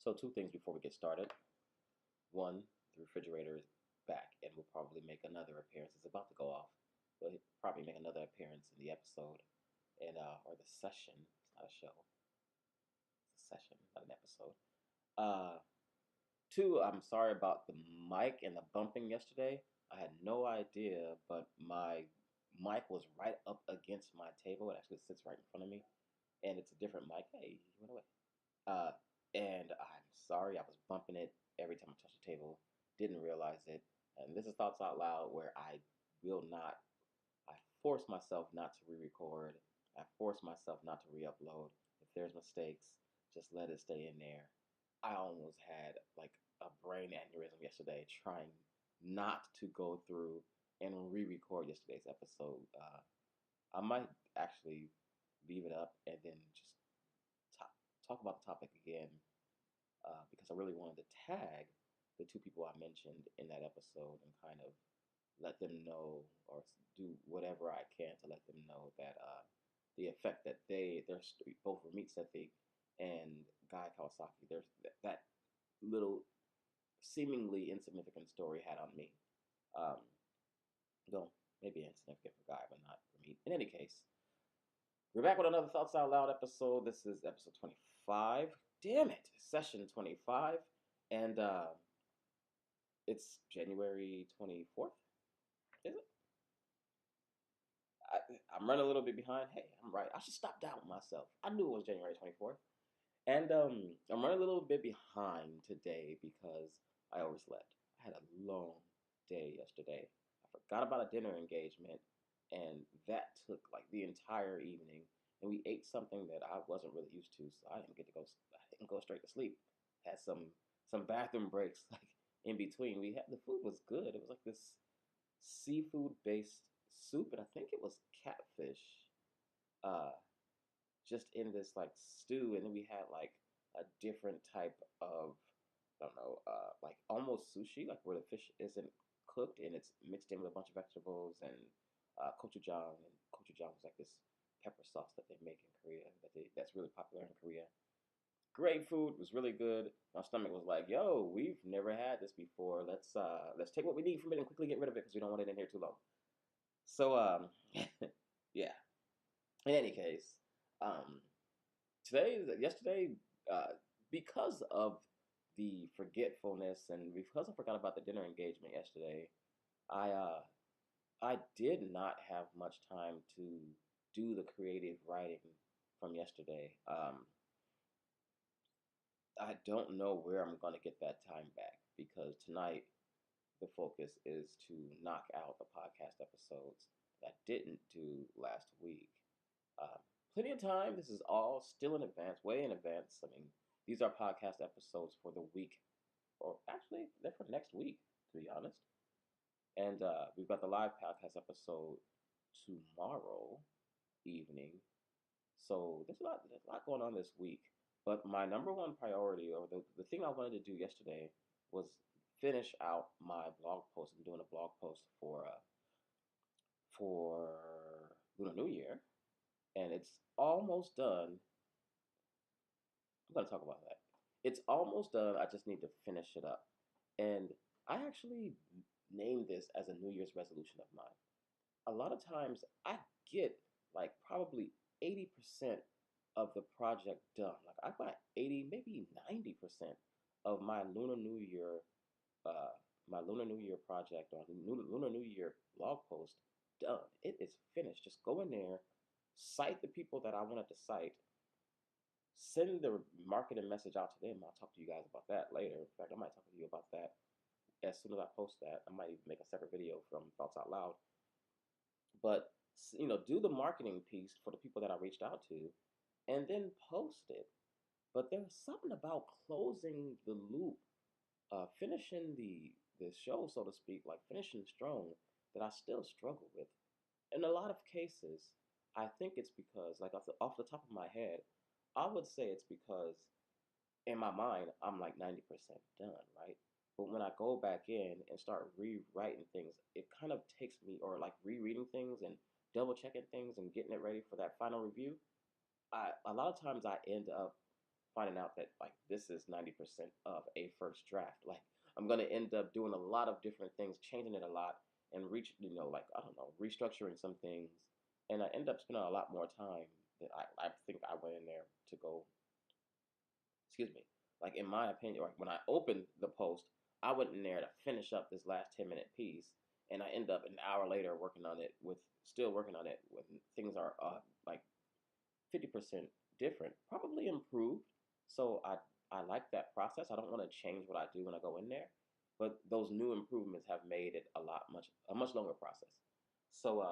So two things before we get started. One, the refrigerator is back and will probably make another appearance. It's about to go off, but he'll probably make another appearance in the episode and or the session. It's not a show. It's a session, not an episode. Uh, Two, I'm sorry about the mic and the bumping yesterday. I had no idea, but my mic was right up against my table. It actually sits right in front of me, and it's a different mic. Hey, you went away. Uh, and I'm sorry, I was bumping it every time I touched the table. Didn't realize it. And this is Thoughts Out Loud, where will not, I force myself not to re-record. I force myself not to re-upload. If there's mistakes, just let it stay in there. I almost had like a brain aneurysm yesterday trying not to go through and re-record yesterday's episode. I might actually leave it up and then just talk about the topic again because I really wanted to tag the two people I mentioned in that episode and kind of let them know or do whatever I can to let them know that the effect that they're both Ramit Sethi and Guy Kawasaki, there's that little seemingly insignificant story had on me. Um, though maybe insignificant for Guy, but not for me. In any case, we're back with another Thoughts Out Loud episode. This is episode 25. Damn it, session 25, and it's January 24th. Is it? I'm running a little bit behind. Hey, I'm right. I should stop doubting myself. I knew it was January 24th. And I'm running a little bit behind today because I overslept. I had a long day yesterday. I forgot about a dinner engagement, and that took like the entire evening. And we ate something that I wasn't really used to, so I didn't get to go. I didn't go straight to sleep. Had some bathroom breaks like in between. The food was good. It was like this seafood based soup, and I think it was catfish. Uh, just in this like stew, and then we had like a different type of I don't know, like almost sushi, like where the fish isn't cooked and it's mixed in with a bunch of vegetables and gochujang, and gochujang was like this pepper sauce that they make in Korea that's really popular in Korea. Great food, was really good. My stomach was like, "Yo, we've never had this before. Let's take what we need from it and quickly get rid of it because we don't want it in here too long." So yeah. In any case, um, yesterday, uh, because of the forgetfulness and because I forgot about the dinner engagement yesterday, I uh, I did not have much time to do the creative writing from yesterday. I don't know where I'm going to get that time back because tonight the focus is to knock out the podcast episodes that I didn't do last week. Uh, Plenty of time. This is all still in advance, way in advance. I mean, these are podcast episodes for the week, or actually, they're for next week, to be honest. And we've got the live podcast episode tomorrow evening. So there's a lot going on this week. But my number one priority, or the thing I wanted to do yesterday, was finish out my blog post. I'm doing a blog post for Lunar New Year, and it's almost done. I'm going to talk about that. It's almost done. I just need to finish it up. And I actually named this as a New Year's resolution of mine. A lot of times I get like probably 80% of the project done. Like I got 80, maybe 90% of uh, my Lunar New Year project or Lunar New Year blog post done. It is finished. Just go in there, cite the people that I wanted to cite, send the marketing message out to them. I'll talk to you guys about that later. In fact, I might talk to you about that as soon as I post that. I might even make a separate video from Thoughts Out Loud. But do the marketing piece for the people that I reached out to, and then post it. But there's something about closing the loop, finishing the show, so to speak, like finishing strong, that I still struggle with. In a lot of cases, I think it's because, like off the top of my head, I would say it's because in my mind, I'm like 90% done, right? But when I go back in and start rewriting things, it kind of takes me, or like rereading things and double checking things and getting it ready for that final review. A lot of times I end up finding out that like this is 90% of a first draft. Like I'm gonna end up doing a lot of different things, changing it a lot, and like I don't know, restructuring some things, and I end up spending a lot more time than I think I went in there to go. Excuse me. Like in my opinion, like when I opened the post, I went in there to finish up this last 10-minute piece, and I end up an hour later still working on it when things are like 50% different, probably improved. So I like that process. I don't want to change what I do when I go in there, but those new improvements have made it a much longer process. So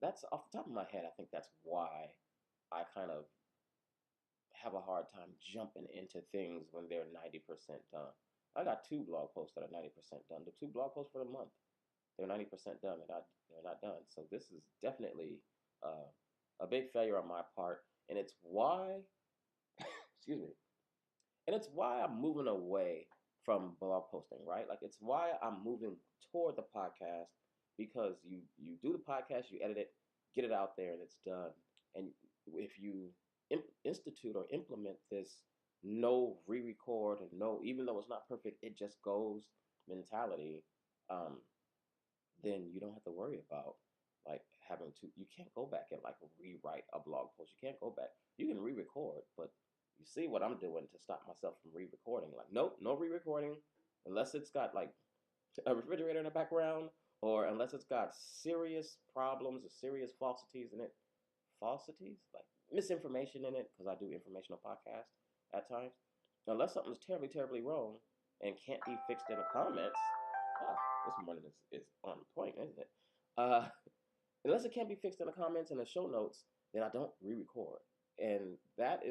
that's off the top of my head. I think that's why I kind of have a hard time jumping into things when they're 90% done. I got 2 blog posts that are 90% done. The 2 blog posts for the month, they're 90% done. They're not done. So this is definitely a big failure on my part, and it's why, excuse me, and it's why I'm moving away from blog posting, right? Like it's why I'm moving toward the podcast, because you do the podcast, you edit it, get it out there, and it's done. And if you institute or implement this no re-record and no, even though it's not perfect, it just goes mentality, um, then you don't have to worry about like having to. You can't go back and like rewrite a blog post. You can't go back. You can re-record, but you see what I'm doing to stop myself from re-recording. Like, nope, no re-recording unless it's got like a refrigerator in the background, or unless it's got serious problems or serious falsities in it. Falsities? Like misinformation in it, because I do informational podcasts at times. Unless something's terribly, terribly wrong and can't be fixed in the comments. Ah, this morning is on point, isn't it? Unless it can't be fixed in the comments and the show notes, then I don't re-record. And that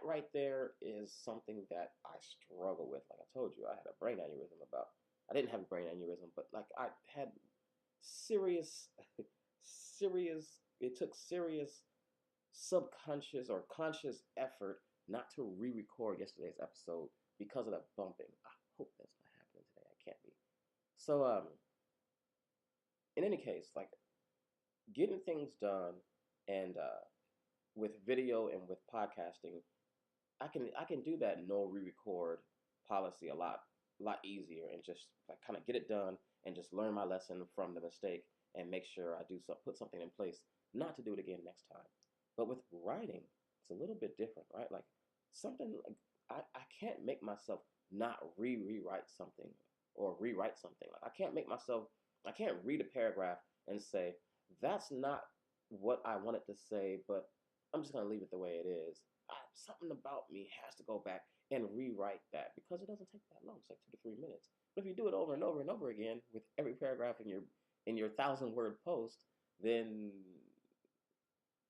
right there is something that I struggle with. Like I told you, I had a brain aneurysm I didn't have a brain aneurysm, but like I had serious, it took serious subconscious or conscious effort not to re-record yesterday's episode because of that bumping. I hope that's not happening today. I can't be. So, in any case, like getting things done and with video and with podcasting, I can do that no re-record policy a lot easier, and just like kind of get it done and just learn my lesson from the mistake and make sure I put something in place not to do it again next time. But with writing, it's a little bit different, right? Like something like I can't make myself not rewrite something or rewrite something. Like I can't read a paragraph and say, that's not what I wanted to say, but I'm just going to leave it the way it is. Something about me has to go back and rewrite that, because it doesn't take that long. It's like 2 to 3 minutes. But if you do it over and over and over again with every paragraph in your 1,000-word post, then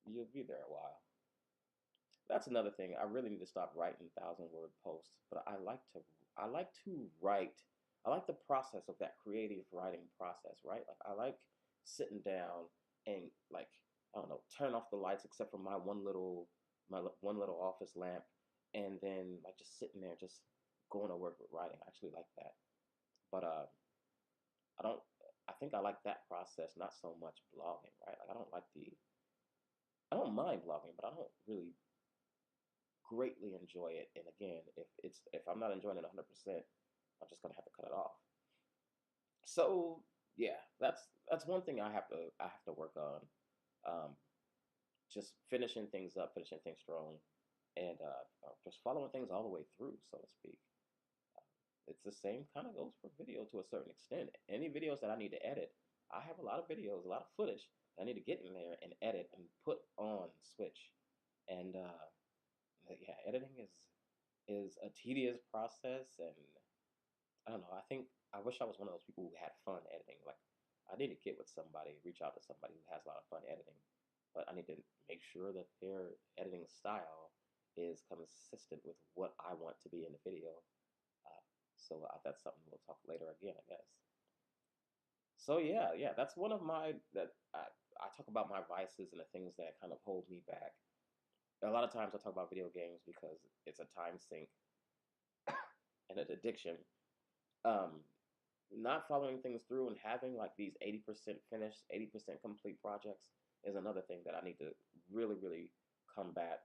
you'll be there a while. That's another thing. I really need to stop writing 1,000-word posts. But I like to write. I like the process of that creative writing process, right? Like I like sitting down and like I don't know, turn off the lights except for my one little office lamp, and then like just sitting there, just going to work with writing. I actually like that. But I don't. I think I like that process, not so much blogging, right? Like I don't mind blogging, but I don't really greatly enjoy it. And again, if I'm not enjoying it 100%, I'm just gonna have to cut it off. So yeah, that's one thing I have to work on. Um, just finishing things up, finishing things strong, and just following things all the way through, so to speak. It's the same kind of goes for video to a certain extent. Any videos that I need to edit, I have a lot of videos, a lot of footage that I need to get in there and edit and put on Switch. And yeah, editing is a tedious process, and I don't know. I wish I was one of those people who had fun editing. Like I need to get with somebody, reach out to somebody who has a lot of fun editing, but I need to make sure that their editing style is consistent with what I want to be in the video. So that's something we'll talk later again, I guess. So yeah, that's one of I talk about my vices and the things that kind of hold me back. A lot of times I talk about video games because it's a time sink and an addiction. Um, Not following things through and having like these 80% finished, 80% complete projects is another thing that I need to really, really combat.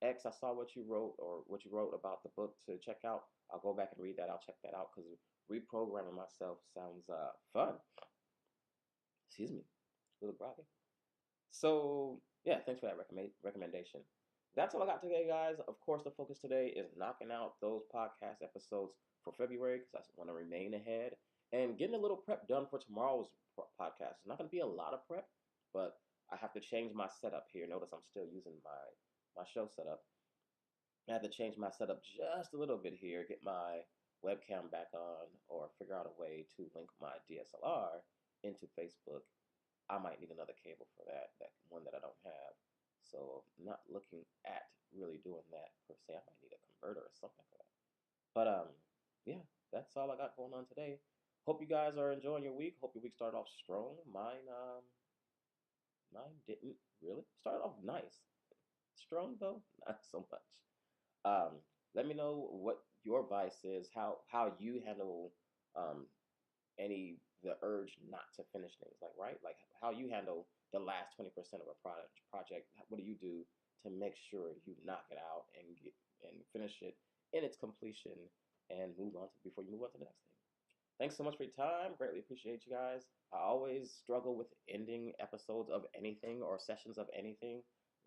X, I saw what you wrote or what you wrote about the book to check out. I'll go back and read that. I'll check that out because reprogramming myself sounds fun. Excuse me, a little groggy. So yeah, thanks for that recommendation. That's all I got today, guys. Of course, the focus today is knocking out those podcast episodes for February because I want to remain ahead and getting a little prep done for tomorrow's podcast. It's not going to be a lot of prep, but I have to change my setup here. Notice I'm still using my show setup. I have to change my setup just a little bit here, get my webcam back on, or figure out a way to link my DSLR into Facebook. I might need another cable for that one that I don't have. So not looking at really doing that per se. I might need a converter or something for that. But yeah, that's all I got going on today. Hope you guys are enjoying your week. Hope your week started off strong. Mine didn't really. Started off nice. Strong though, not so much. Um, Let me know what your advice is. How you handle um, any the urge not to finish things. Like right, like how you handle the last 20% of a project. What do you do to make sure you knock it out and get and finish it in its completion and move on to before you move on to the next thing. Thanks so much for your time. Greatly appreciate you guys. I always struggle with ending episodes of anything or sessions of anything.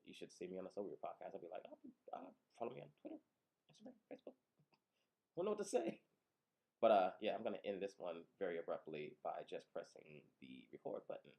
You should see me on the Sober podcast. I'll be like, follow me on Twitter, Instagram, Facebook. Who know what to say? But yeah, I'm gonna end this one very abruptly by just pressing the record button.